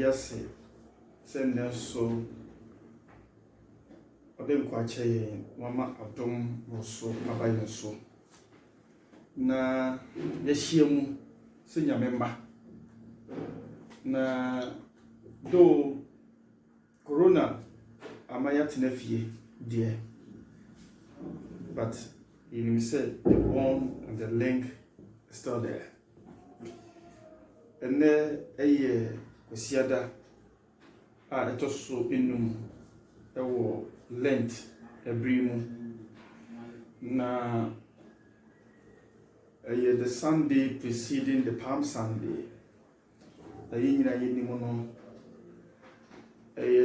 ase send so odem kwache mama adom roso abayen so na yehyiemu se nyamemba na do corona amaya tenafie dear, but you said the bond and the link is still there. And there a kwesiada a etoso enum ewo Lent ebrimu na the Sunday preceding the Palm Sunday nyina yenimu no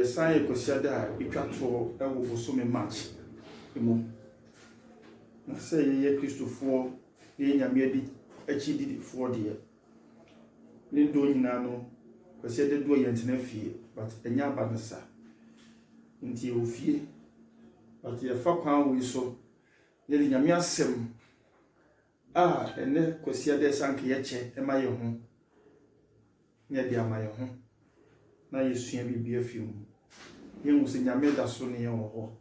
sai kwesiada itwato ewo bosome March emu na say ye Christopher ye nyame adi achidi for de ni do nyina no kwesiada do yentena fie but enya abansa nti ofie but ye fa kwan we so ye nyame asem ene kwesiada sanke ye che ema ye ho nye de ama ye ho na yesua bibia fium ye mu se nyame da so ne ye ho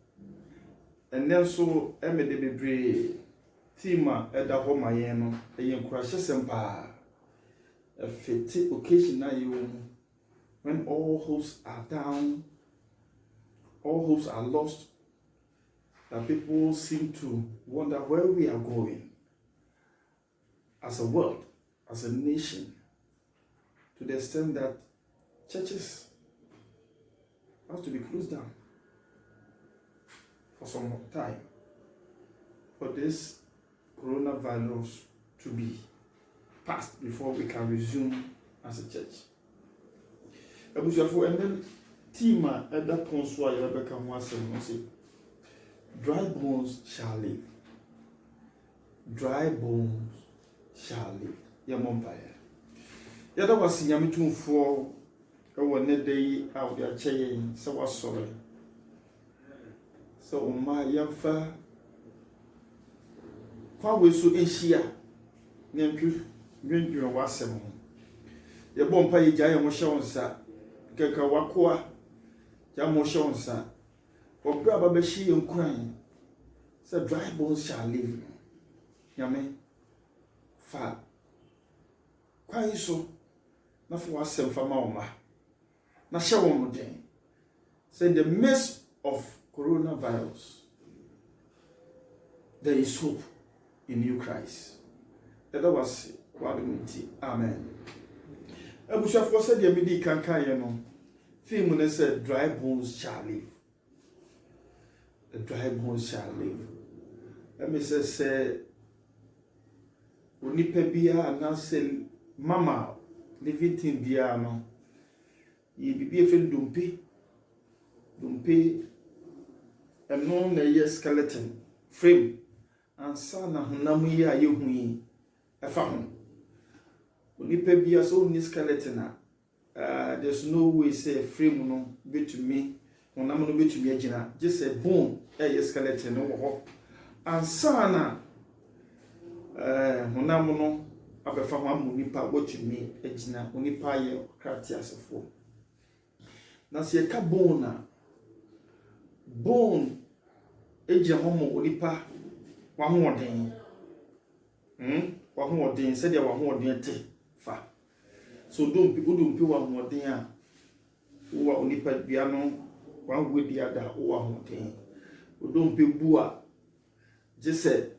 ene so emede bebre tima eda ho mayen no ye nkurahye sempa fiti occasion na ye when all hopes are down, all hopes are lost, that people seem to wonder where we are going as a world, as a nation, to the extent that churches have to be closed down for some time for this coronavirus to be passed before we can resume as a church. Abushafo and Tima at that point so I Rebecca once and say, dry bones shall live. Dry bones shall live. Yamompire. Yada was Yamitum for our net day out their chain, so was sorry. So my yamfa kwa we so enhia nyampu nwendwe wasem ye bompa ye gya ye mo hye wonsa keka wakoa ya mo hye wonsa obra ba hye ye nkuran say dry bones shall live nyame fa kwa iso na fo wasem fa ma woma na hye won den say in the midst of coronavirus there is hope in you Christ. That was quality. Amen. Abushafo said the midi kankan ye no. Film no said dry bones shall live. The dry bones shall live. Let me say onipa bia na say mama living thing bia no. Ye bibie fe dompe eno na ye skeleton frame ansa na honam yi a yehu yi efa ho onipa bia so ni skeleton there's no way say frame no betumi honam no betumi agina just say bone skeleton no ho ansa na honam no abefa ho am onipa betumi agina onipa ye krati asefo na se ka bone na bone eje ho mo onipa wahoden wahoden said ya wahoden te fa so dompi wahoden a wo onipa bia no wahodi ada wo wahoden dompi bu a jese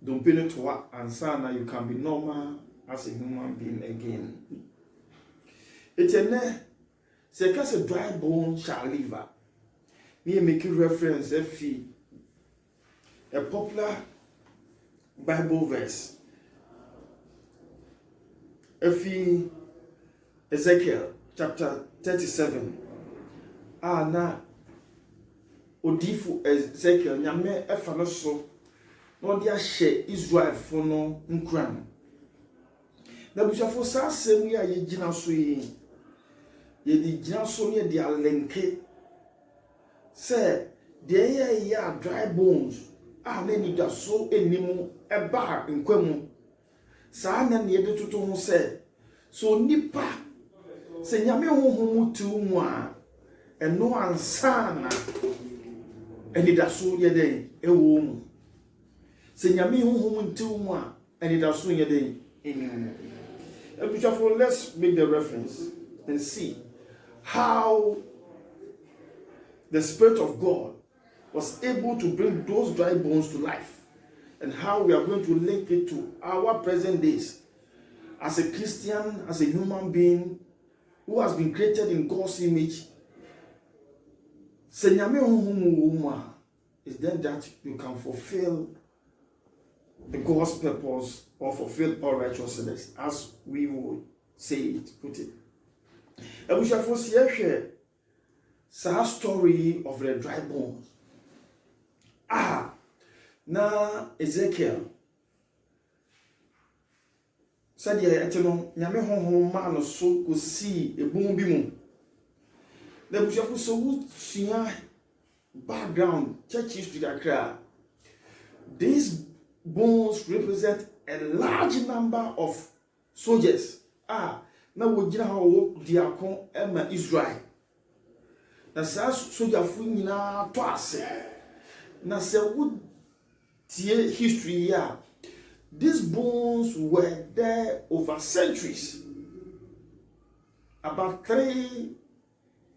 dompi no to ansa na you can be normal as a human being again. It's a say case a dry bone shall live. Me make reference a popular Bible verse. Ezekiel chapter 37. Na odifu Ezekiel nyame efa no so no dia hye Israel fo no nkran. Na bushafo sa asem ya ye gina so yi. Ye di gina so ne dia lenke. Say there ya dry bones na ni da so enimu eba nkwamu saa na ne de toto ho say so nipa Se nyame honhom tu mu a eno ansa na enidaso ye den ewo mu. Se nyame honhom tu mu a enidaso ye den eni mu. Beautiful, let's make the reference and see how the Spirit of God was able to bring those dry bones to life, and how we are going to link it to our present days as a Christian, as a human being who has been created in God's image. Is then that you can fulfill the God's purpose or fulfill all righteousness, as we would say it, put it. And we shall share some story of the dry bones. Na Ezekiel said ya eteno nyame honhom ma no so kosi ebun bi mu. Na we shall so sua background church history kakra. These bones represent a large number of soldiers. Na wogina ho diakon ema Israel. Na sa soldier fu nyina to ase. Na se wo tie history here. These bones were there over centuries. About 3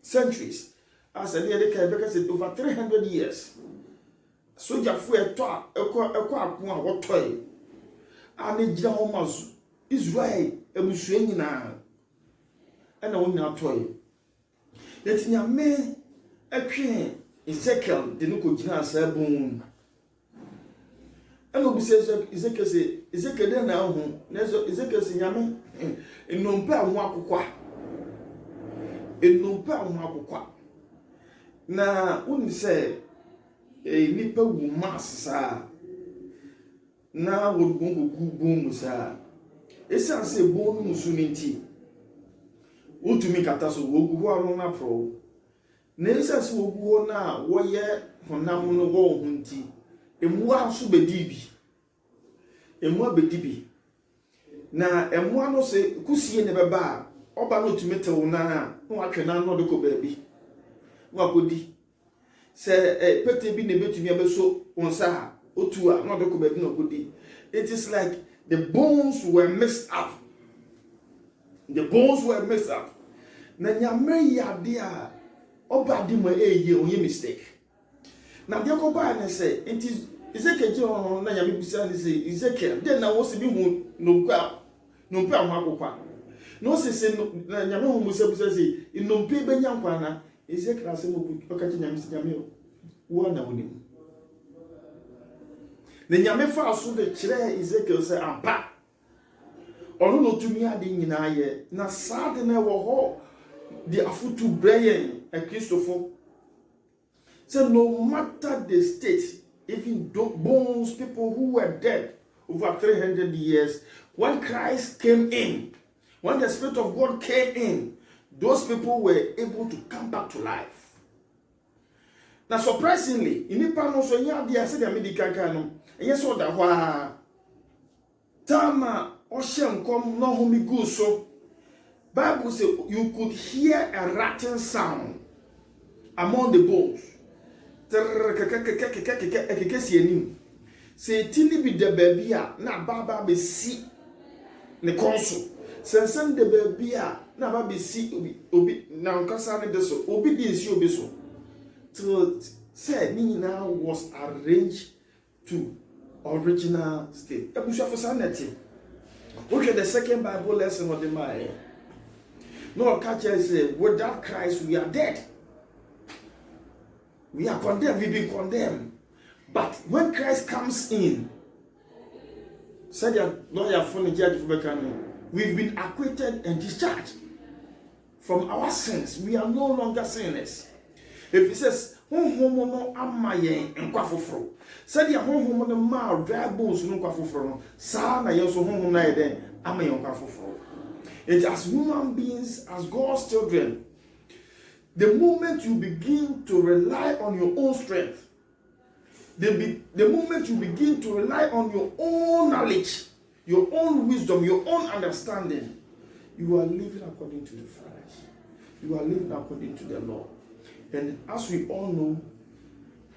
centuries. As a near said, over 300 years. Soldier fu eto ekwa akun a wotoy. Ani gira ho Israel ebusue nyina. Ana won nyina toy. Yet nyame atwe Ezekiel de no ko gina asabun. Eno bi se Ezekiel de na hu na Ezekiel se nyame enompe ahu akokwa. Enompe ahu akokwa. Na won se nipa wu mas sa na wodugo bom sa esan se bonu musu nti utumi kata so wogu ho anu na pro na esan se wogu ho na woye honam no wo hu nti emua so bedibi na emua no se kusie ne beba oba no tumi tewo na watwe na no de ko baabi wakodi se pete bi ne betumi abeso onsa otu a no de ko baabi no kodi. It is like the bones were mixed up. Na nyame yade a oba di mo eye onye mistake. Na de ko ba ne se it is Ezekiel jo na nyame bisa ne se Ezekiel de na wo se bi hu no mpe ahwa akokwa. No se na nyame hu musa bisa se no mpe benya nkwa na Ezekiel ase mo ka ti nyame se nyame wo na woni. Na nyame fa aso de kire Ezekiel se ampa ono no tumi ade nyina ye na saade na wo ho the afutu brain a Christopher. So no matter the state, even bones, people who were dead over 300 years, when Christ came in, when the Spirit of God came in, those people were able to come back to life. Now surprisingly, in the panel so nya dia say the medical no, enye so da hwa tama o hye kom no ho mi gu so. Bible says you could hear a rattling sound among the bones. Say tini bi de baby a na baba be si ne konso. Sensen de baby a na baba be si obi na nkasa ne de so obi di nsi obi so. Till say ni na was arranged to original state. Ebusha for sanity. Okay, the second Bible lesson of the mind. No, catcher say, without Christ, we are dead. We are condemned, we've been condemned. But when Christ comes in, said your lawyer for the judge for we've been acquitted and discharged from our sins. We are no longer sinners. If he says, no amaye and quafofro, said your home no ma dry bones no quafofro, sa na yoso home na then amaye quafofro. It as human beings, as God's children, the moment you begin to rely on your own strength, the moment you begin to rely on your own knowledge, your own wisdom, your own understanding, You are living according to the flesh. You are living according to the law. And as we all know,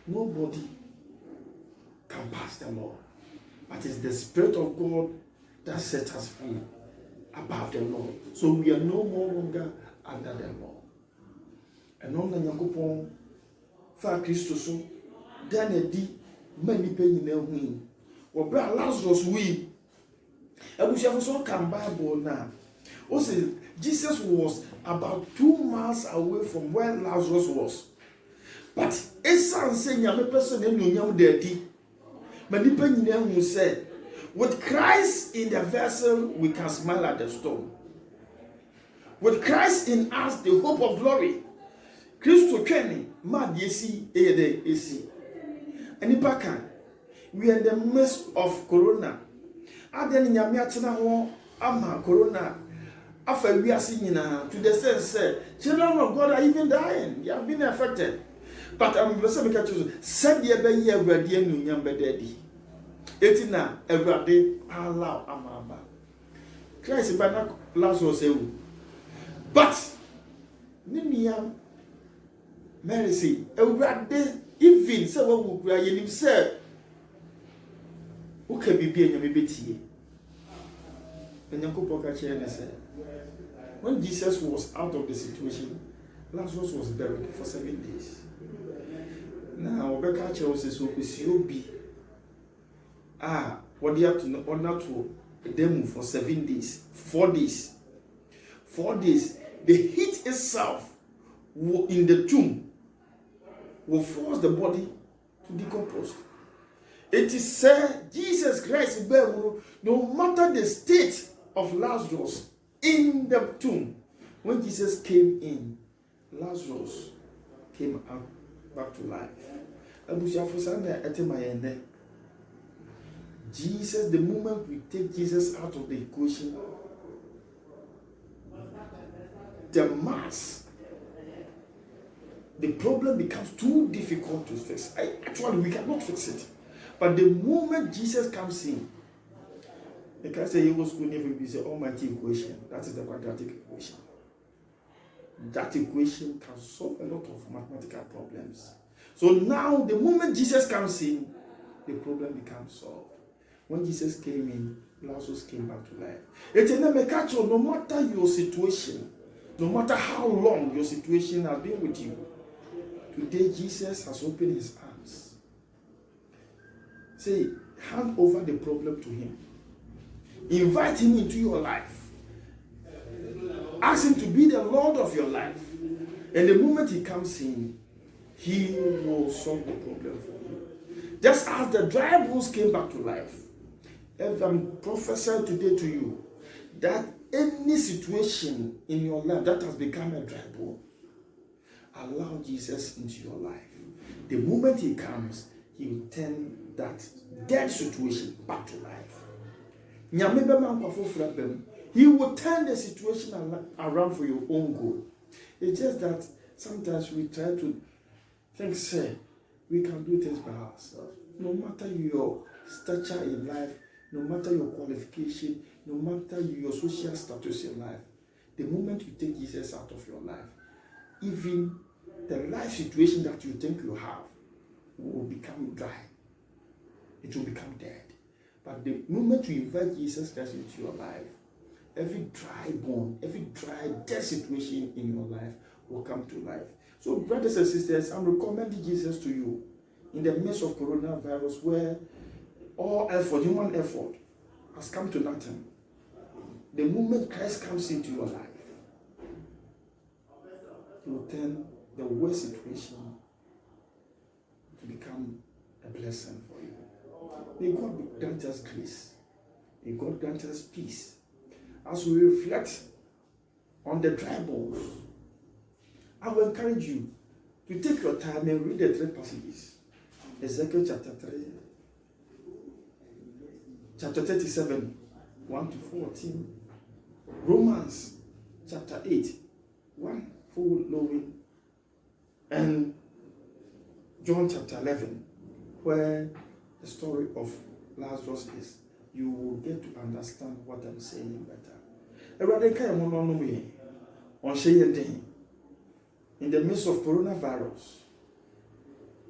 nobody can pass the law. But it's the Spirit of God that sets us free above the law. So we are no more longer under the law. And on the Yakupon, for Christus, then a deep many penny now win. Or Brother Lazarus we. And we shall also come Bible now. Also, Jesus was about 2 miles away from where Lazarus was. But Esan saying, I'm a person in Yam Daddy. Many penny now who said, with Christ in the vessel, we can smile at the storm. With Christ in us, the hope of glory. Christo Kenny, mad yesi, esi. And we are in the midst of corona. Aden nyamiatina ho ama corona. After we are seeing to the sense, children of God are even dying. They have been affected. But I'm going to say, said the other year, we are dear new number daddy. Etina, every day, allow Amaba. Christ by not Lazarus. But, Nimiam, Mary say, every day, even so, what will cry in himself? Who can be being a baby? And Uncle Poker said, when Jesus was out of the situation, Lazarus was buried for 7 days. Now, Rebecca says, so be. What do you have to know? Or not to them for 7 days, 4 days. 4 days. The heat itself in the tomb will force the body to decompose. It is said Jesus Christ, no matter the state of Lazarus in the tomb, when Jesus came in, Lazarus came out back to life. Jesus, the moment we take Jesus out of the equation, the problem becomes too difficult to fix. Actually, we cannot fix it. But the moment Jesus comes in, the can say he was going to be the almighty equation. That is the quadratic equation. That equation can solve a lot of mathematical problems. So now, the moment Jesus comes in, the problem becomes solved. When Jesus came in, Lazarus came back to life. It's a no matter your situation, no matter how long your situation has been with you, today Jesus has opened his arms. Say, hand over the problem to him. Invite him into your life. Ask him to be the Lord of your life. And the moment he comes in, he will solve the problem for you. Just as the dry bones came back to life. If I'm prophesying today to you that any situation in your life that has become a dry bone, allow Jesus into your life. The moment he comes, he will turn that dead situation back to life. He will turn the situation around for your own good. It's just that sometimes we try to think, say, we can do things by ourselves. No matter your stature in life, no matter your qualification, no matter your social status in life, the moment you take Jesus out of your life, even the life situation that you think you have will become dry. It will become dead. But the moment you invite Jesus Christ into your life, every dry bone, every dry dead situation in your life will come to life. So, brothers and sisters, I'm recommending Jesus to you in the midst of coronavirus, where all effort, human effort, has come to nothing. The moment Christ comes into your life, he will turn the worst situation to become a blessing for you. May God grant us grace. May God grant us peace. As we reflect on the dry bones, I will encourage you to take your time and read the 3 passages. Ezekiel chapter 3, chapter 37, 1 to 14. Romans chapter 8, 1 following. And John chapter 11, where the story of Lazarus is. You will get to understand what I'm saying better. Everybody can no no me. On share thing. In the midst of coronavirus.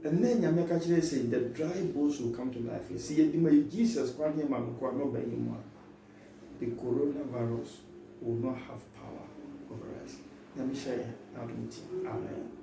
And then you make actually say the dry bones will come to life. You see, Jesus, the coronavirus will not have power over us. Let me share. Amen.